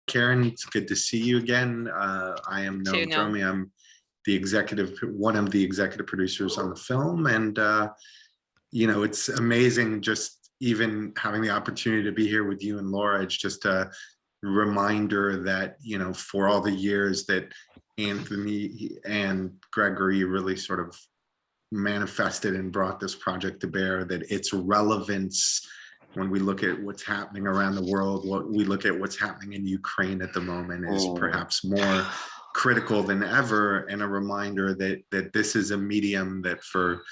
Karen, it's good to see you again. I am Noam Dromi. I'm one of the executive producers on the film. And, it's amazing just even having the opportunity to be here with you and Laura. It's just a reminder that, for all the years that Anthony and Gregory really sort of manifested and brought this project to bear, that its relevance when we look at what's happening around the world, what we look at what's happening in Ukraine at the moment is perhaps more critical than ever, and a reminder that this is a medium that for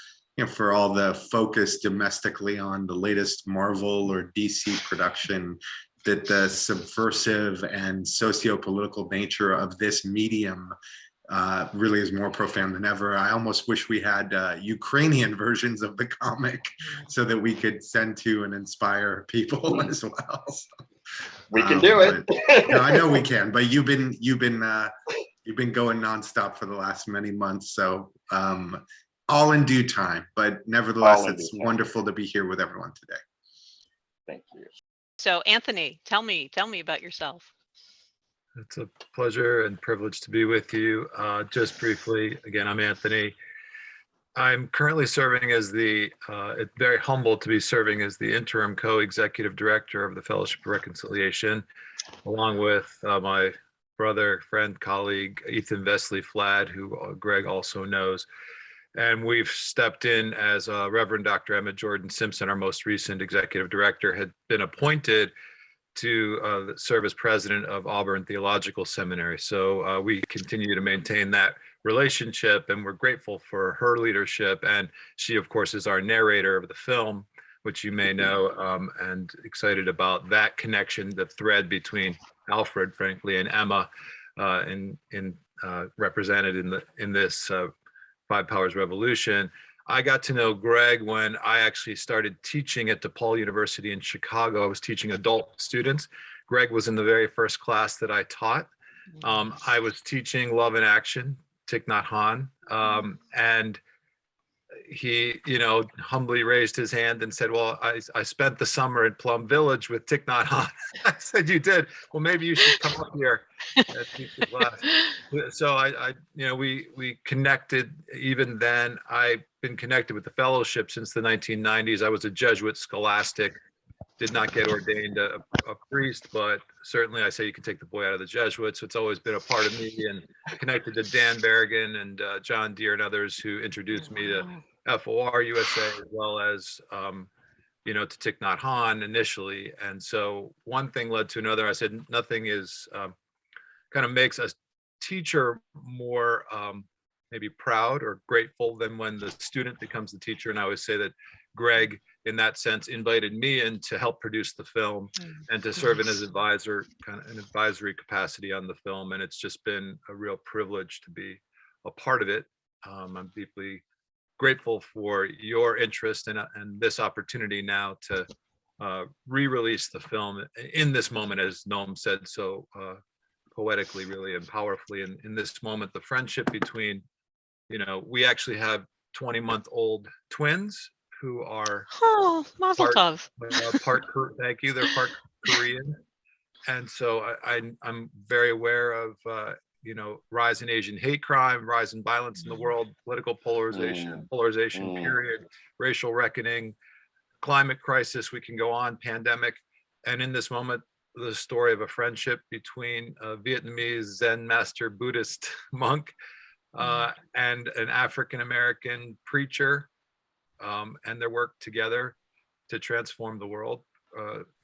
all the focus domestically on the latest Marvel or DC production, that the subversive and socio-political nature of this medium really is more profound than ever. I almost wish we had Ukrainian versions of the comic so that we could send to and inspire people as well. So, we can do it. No, I know we can, but you've been going nonstop for the last many months. So all in due time, but nevertheless, it's wonderful to be here with everyone today. Thank you. So Anthony, tell me about yourself. It's a pleasure and privilege to be with you. Just briefly, again, I'm Anthony. I'm currently serving as very humbled to be serving as the interim co-executive director of the Fellowship of Reconciliation, along with my brother, friend, colleague, Ethan Vesely-Flad, who Greg also knows. And we've stepped in as Reverend Dr. Emma Jordan Simpson, our most recent executive director, had been appointed to serve as president of Auburn Theological Seminary. So we continue to maintain that relationship, and we're grateful for her leadership. And she, of course, is our narrator of the film, which you may know, and excited about that connection, the thread between Alfred, frankly, and Emma, represented in this Five Powers Revolution. I got to know Greg when I actually started teaching at DePaul University in Chicago. I was teaching adult students. Greg was in the very first class that I taught. I was teaching Love in Action, Thich Nhat Hanh, and he, humbly raised his hand and said, well, I spent the summer in Plum Village with Thich Nhat Hanh. I said, you did? Well, maybe you should come up here and teach the class. So we connected even then. I've been connected with the fellowship since the 1990s. I was a Jesuit scholastic, did not get ordained a priest, but certainly I say you can take the boy out of the Jesuits. So it's always been a part of me, and connected to Dan Berrigan and John Deere and others who introduced me to FOR USA, as well as, to Thich Nhat Hanh initially. And so one thing led to another. I said, nothing is kind of makes a teacher more maybe proud or grateful than when the student becomes the teacher. And I always say that Greg, in that sense, invited me in to help produce the film and to serve in as advisor, kind of an advisory capacity on the film. And it's just been a real privilege to be a part of it. I'm deeply grateful for your interest and this opportunity now to re-release the film in this moment, as Noam said so poetically, really, and powerfully. And in this moment, the friendship between, we actually have 20-month-old twins who are Mazel tov. Thank you. They're part Korean, and so I'm very aware of rise in Asian hate crime, rise in violence in the world, political polarization, period, racial reckoning, climate crisis. We can go on, pandemic, and in this moment, the story of a friendship between a Vietnamese Zen master Buddhist monk and an African-American preacher, and their work together to transform the world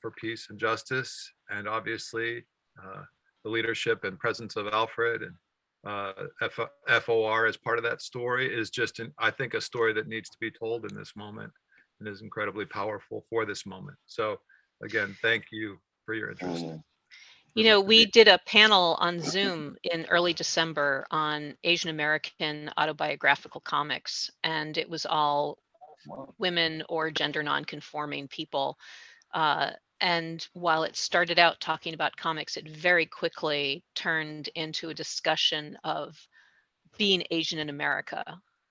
for peace and justice. And obviously the leadership and presence of Alfred and FOR as part of that story is just, I think, a story that needs to be told in this moment and is incredibly powerful for this moment. So again, thank you for your interest. We did a panel on Zoom in early December on Asian American autobiographical comics, and it was all women or gender non-conforming people. And while it started out talking about comics, it very quickly turned into a discussion of being Asian in America,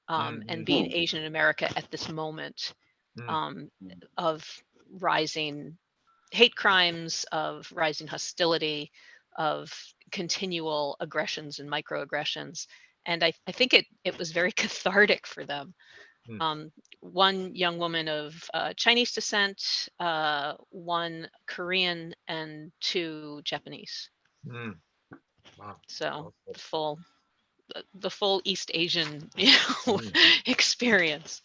and being Asian in America at this moment of rising hate crimes, of rising hostility, of continual aggressions and microaggressions. And I think it was very cathartic for them. One young woman of Chinese descent, one Korean, and 2 Japanese. Wow. So the full East Asian experience.